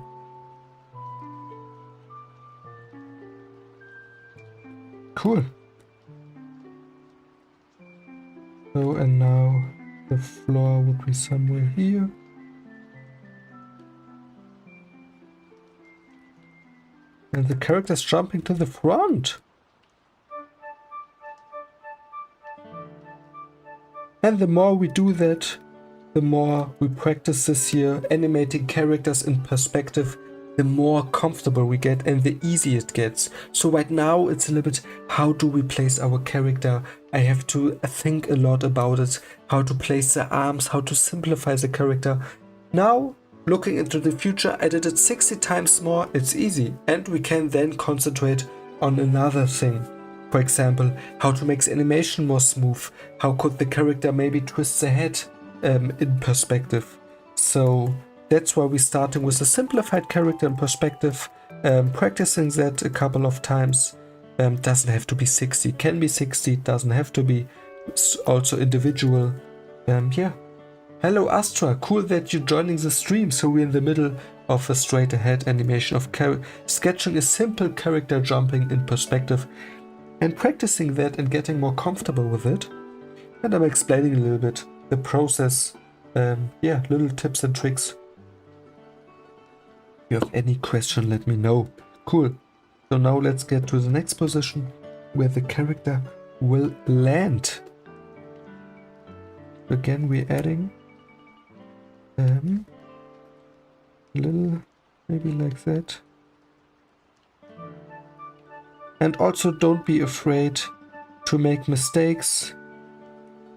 Cool. So, and now the floor would be somewhere here. And the character's jumping to the front. And the more we do that, the more we practice this here, animating characters in perspective, the more comfortable we get and the easier it gets. So right now it's a little bit, how do we place our character? I have to think a lot about it, how to place the arms, how to simplify the character. Now, looking into the future, I did it 60 times more, it's easy. And we can then concentrate on another thing. For example, how to make the animation more smooth, how could the character maybe twist the head in perspective. So that's why we're starting with a simplified character in perspective, practicing that a couple of times. Doesn't have to be 60, can be 60, doesn't have to be. It's also individual. Yeah. Hello Astra, cool that you're joining the stream. So we're in the middle of a straight ahead animation of sketching a simple character jumping in perspective and practicing that and getting more comfortable with it. And I'm explaining a little bit the process, yeah, little tips and tricks. If you have any question, let me know. Cool. So now let's get to the next position where the character will land. Again, we're adding a little, maybe like that. And also don't be afraid to make mistakes.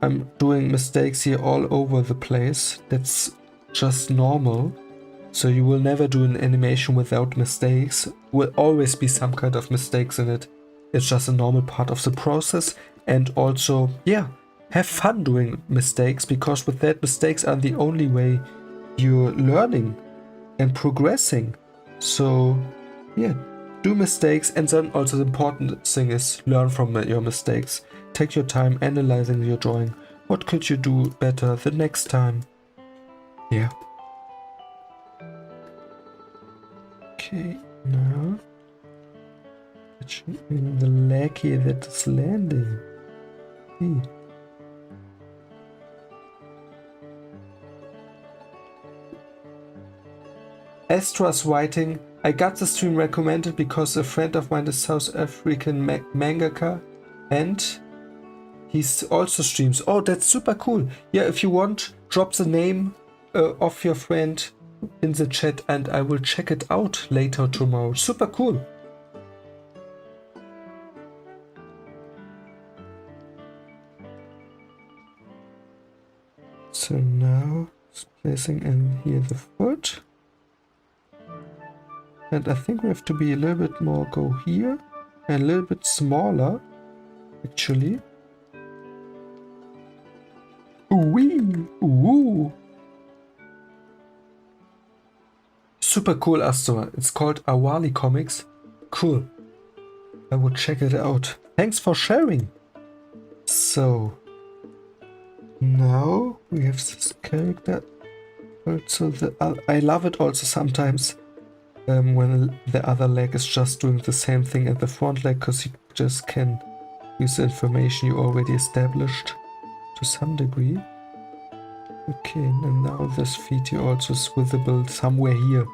I'm doing mistakes here all over the place. That's just normal. So you will never do an animation without mistakes. Will always be some kind of mistakes in it. It's just a normal part of the process. And also, yeah, have fun doing mistakes, because with that, mistakes are the only way you're learning and progressing. So, yeah, do mistakes. And then also the important thing is learn from your mistakes. Take your time analyzing your drawing. What could you do better the next time? Yeah. Okay, now in the leg here that is landing. Astra's writing, I got the stream recommended because a friend of mine is South African mangaka and he also streams. Oh, that's super cool. Yeah, if you want, drop the name of your friend in the chat and I will check it out later tomorrow. Super cool. So now it's placing in here the foot. And I think we have to be a little bit more go here and a little bit smaller actually. Ooh-wee. Ooh. Super cool, Astor. It's called Awali Comics. Cool. I will check it out. Thanks for sharing. So now we have this character. Also, I love it also sometimes when the other leg is just doing the same thing at the front leg, because you just can use the information you already established to some degree. Okay, and now this feet here also is visible somewhere here.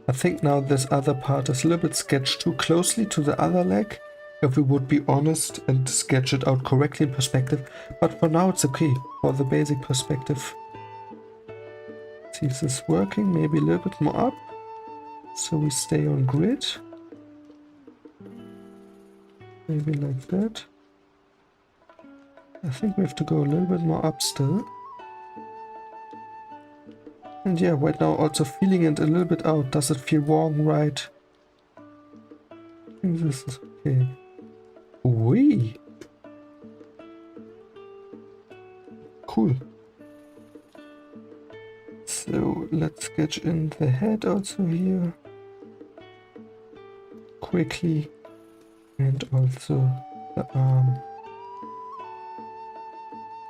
I think now this other part is a little bit sketched too closely to the other leg, if we would be honest and sketch it out correctly in perspective. But for now it's okay, for the basic perspective. See if this is working, maybe a little bit more up, so we stay on grid. Maybe like that. I think we have to go a little bit more up still. And yeah, right now also feeling it a little bit out. Does it feel wrong, right? I think this is okay. Wee! Cool. So let's sketch in the head also here. Quickly. And also the arm.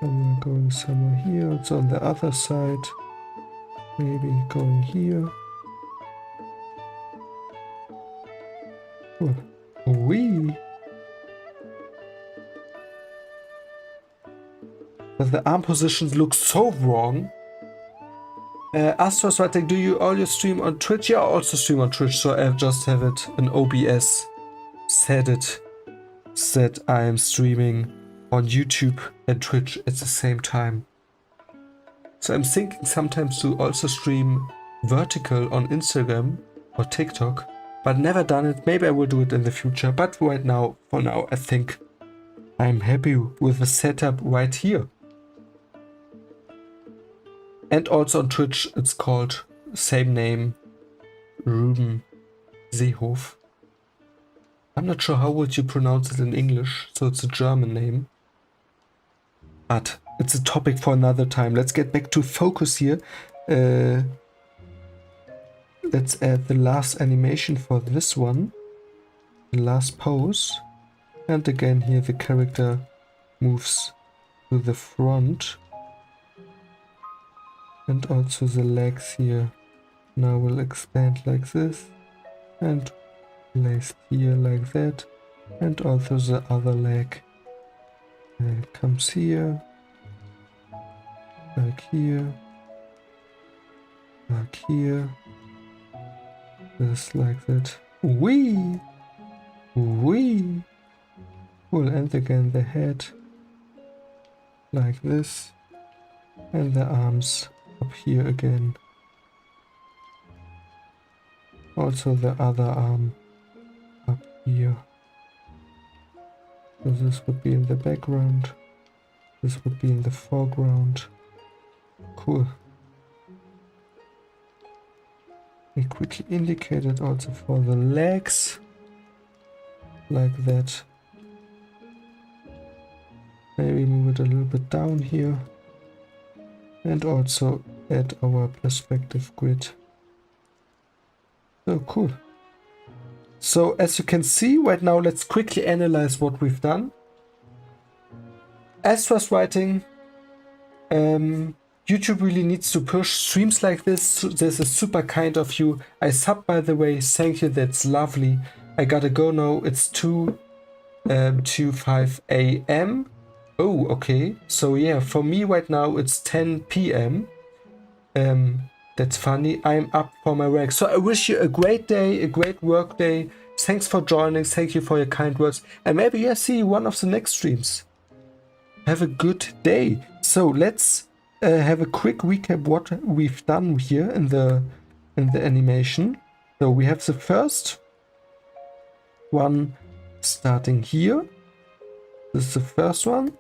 And we're going somewhere here. It's on the other side. Maybe going here. Cool. Wee! But the arm positions look so wrong. Astros writing, do you all your stream on Twitch? Yeah, I also stream on Twitch, so I just have it in OBS. Set I am streaming on YouTube and Twitch at the same time. So I'm thinking sometimes to also stream vertical on Instagram or TikTok, but never done it. Maybe I will do it in the future, but right now, for now, I think I'm happy with the setup right here. And also on Twitch, it's called same name, Schultze-Seehof. I'm not sure how would you pronounce it in English, so it's a German name. But it's a topic for another time. Let's get back to focus here. Let's add the last animation for this one. The last pose. And again here the character moves to the front. And also the legs here now will expand like this. And placed here like that. And also the other leg comes here. Back here. Back here. Just like that. Wee! Wee! Cool, and again the head. Like this. And the arms up here again. Also the other arm up here. So this would be in the background. This would be in the foreground. Cool. We quickly indicate it also for the legs. Like that. Maybe move it a little bit down here. And also add our perspective grid. So cool. So as you can see right now, let's quickly analyze what we've done. As was writing, YouTube really needs to push streams like this. This is super kind of you. I sub, by the way. Thank you. That's lovely. I gotta go now. It's 2:25 a.m. Oh, okay. So yeah, for me right now it's 10 p.m. That's funny. I'm up for my work. So I wish you a great day, a great work day. Thanks for joining. Thank you for your kind words. And maybe I see you one of the next streams. Have a good day. So let's have a quick recap what we've done here in the animation. So we have the first one starting here. This is the first one.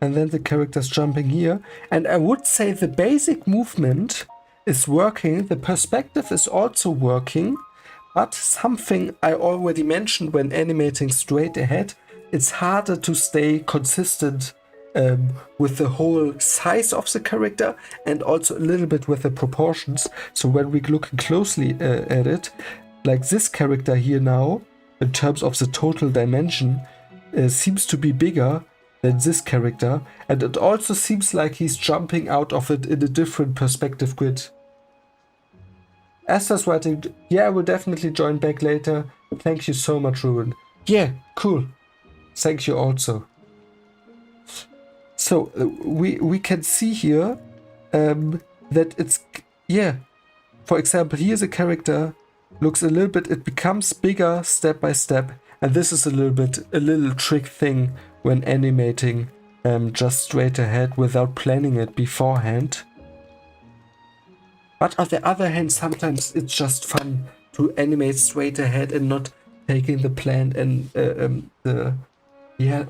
And then the characters jumping here. And I would say the basic movement is working. The perspective is also working. But something I already mentioned when animating straight ahead, it's harder to stay consistent with the whole size of the character and also a little bit with the proportions. So when we're looking closely at it, like this character here now, in terms of the total dimension, seems to be bigger than this character, and it also seems like he's jumping out of it in a different perspective grid. Esther's writing, yeah, I will definitely join back later. Thank you so much, Ruben. Yeah, cool. Thank you also. So we can see here that it's, yeah, for example, here's a character, looks a little bit, it becomes bigger step by step. And this is a little trick thing when animating just straight ahead without planning it beforehand. But on the other hand, sometimes it's just fun to animate straight ahead and not taking the plan and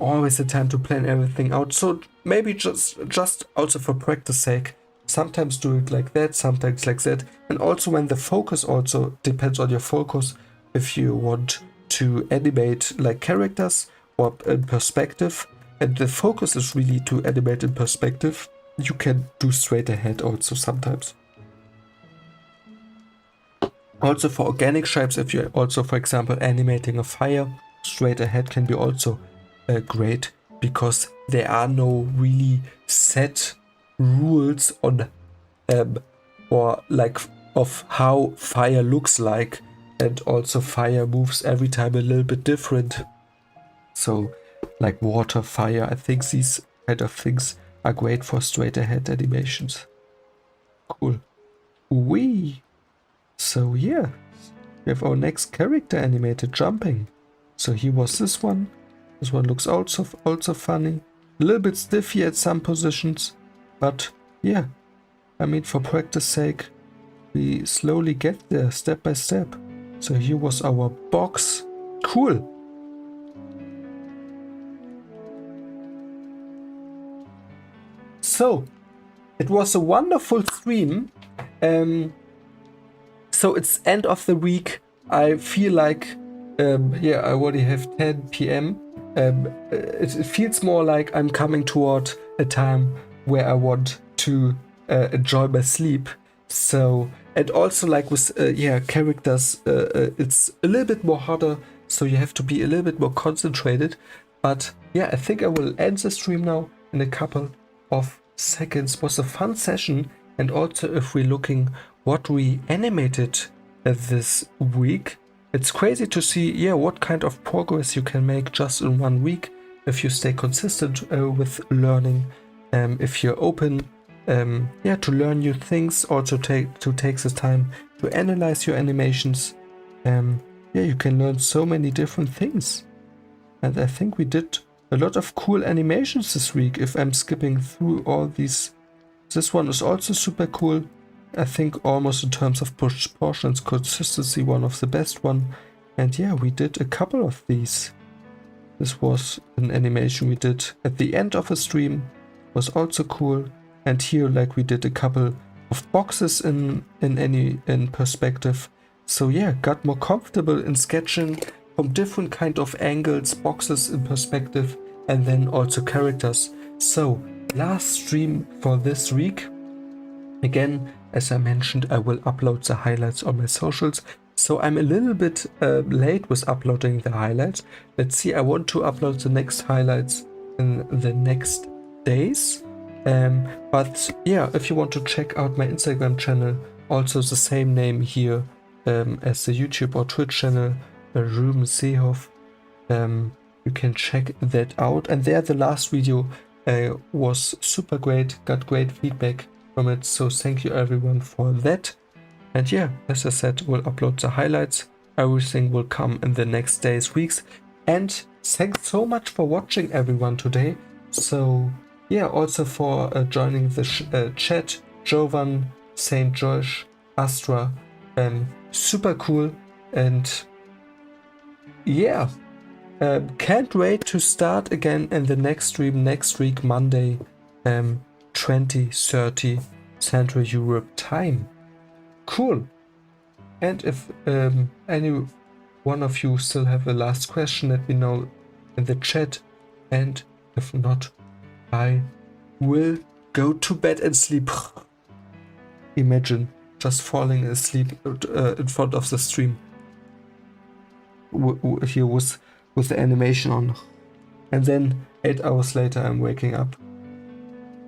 always the time to plan everything out. So maybe just also for practice sake, sometimes do it like that, sometimes like that. And also when the focus also depends on your focus. If you want to animate like characters or in perspective, and the focus is really to animate in perspective, you can do straight ahead also sometimes. Also for organic shapes, if you're also, for example, animating a fire, straight ahead can be also great, because there are no really set rules on or like of how fire looks like, and also fire moves every time a little bit different. So like water, fire, I think these kind of things are great for straight ahead animations. Cool. Wee. So yeah, we have our next character animated, jumping. So here was this one. This one looks also funny. A little bit stiffy at some positions, but yeah, I mean, for practice sake, we slowly get there step by step. So here was our box. Cool. So it was a wonderful stream. So it's end of the week. I feel like, I already have 10 p.m. It feels more like I'm coming toward a time where I want to enjoy my sleep. So, and also like with characters, it's a little bit more harder. So you have to be a little bit more concentrated. But yeah, I think I will end the stream now in a couple of seconds. It was a fun session. And also if we're looking what we animated this week, it's crazy to see what kind of progress you can make just in 1 week if you stay consistent with learning, if you're open to learn new things, also take the time to analyze your animations. You can learn so many different things, and I think we did a lot of cool animations this week. If I'm skipping through all these, this one is also super cool. I think almost in terms of proportions, consistency, one of the best one. And yeah, we did a couple of these. This was an animation we did at the end of a stream, was also cool. And here, like, we did a couple of boxes in perspective. So yeah, got more comfortable in sketching from different kind of angles, boxes in perspective, and then also characters. So last stream for this week. Again, as I mentioned, I will upload the highlights on my socials. So I'm a little bit late with uploading the highlights. Let's see, I want to upload the next highlights in the next days. But yeah, if you want to check out my Instagram channel, also the same name here as the YouTube or Twitch channel, Schultze-Seehof, you can check that out. And there the last video was super great, got great feedback from it, so thank you everyone for that. And yeah, as I said, we'll upload the highlights. Everything will come in the next days, weeks. And thanks so much for watching everyone today. So yeah, also for joining the chat, Jovan, St. George, Astra, super cool. And yeah, can't wait to start again in the next stream next week, Monday, 20:30 Central Europe time. Cool. And if any one of you still have a last question, let me know in the chat. And if not, I will go to bed and sleep. Imagine just falling asleep in front of the stream here with the animation on. And then 8 hours later I'm waking up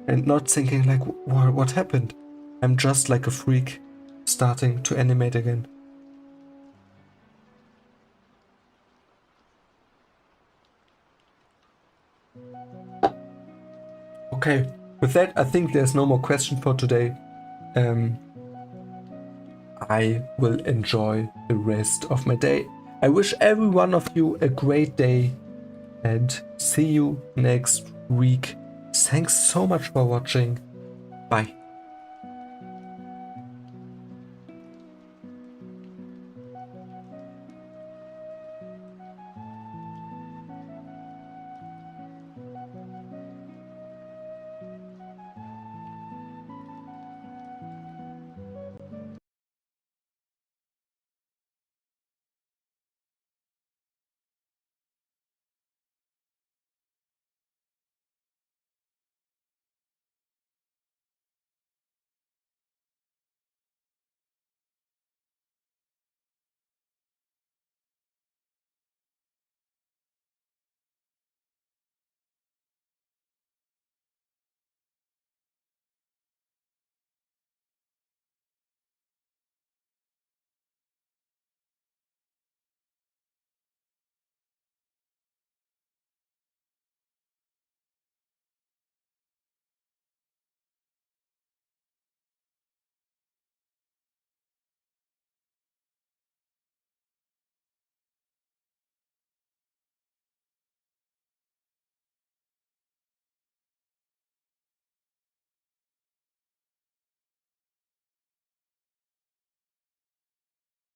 and not thinking like, what happened? I'm just like a freak starting to animate again. Okay, with that I think there's no more question for today. I will enjoy the rest of my day. I wish every one of you a great day and see you next week. Thanks so much for watching. Bye.